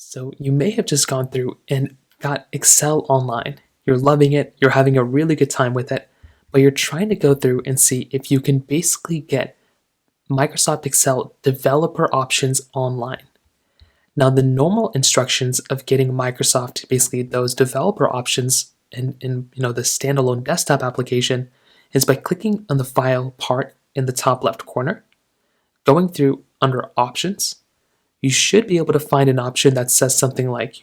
So you may have just gone through and got Excel online. You're loving it, you're having a really good time with it, but you're trying to go through and see if you can basically get Microsoft Excel developer options online. Now, the normal instructions of getting Microsoft, basically those developer options in the standalone desktop application, is by clicking on the file part in the top left corner, going through under options. You should be able to find an option that says something like,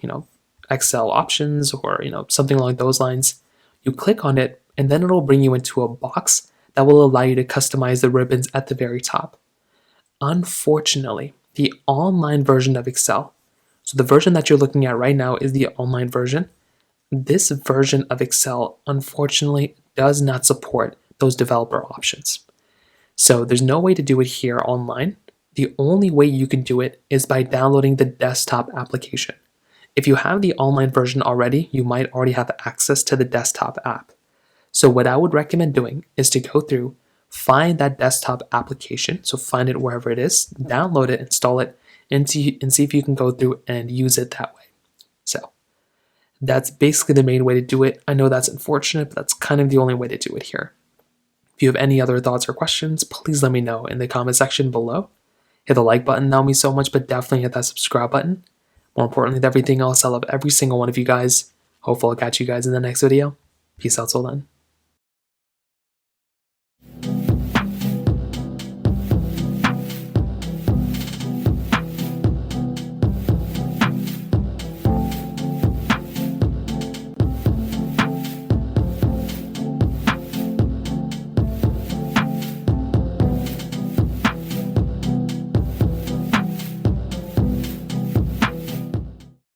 Excel options or, something along those lines. You click on it, and then it'll bring you into a box that will allow you to customize the ribbons at the very top. Unfortunately, the online version of Excel, so the version that you're looking at right now is the online version. This version of Excel, unfortunately, does not support those developer options. So there's no way to do it here online. The only way you can do it is by downloading the desktop application. If you have the online version already, you might already have access to the desktop app. So what I would recommend doing is to go through, find that desktop application, so find it wherever it is, download it, install it, and see if you can go through and use it that way. So that's basically the main way to do it. I know that's unfortunate, but that's kind of the only way to do it here. If you have any other thoughts or questions, please let me know in the comment section below. Hit the like button, that would mean so much, but definitely hit that subscribe button. More importantly than everything else, I love every single one of you guys. Hopefully I'll catch you guys in the next video. Peace out till then.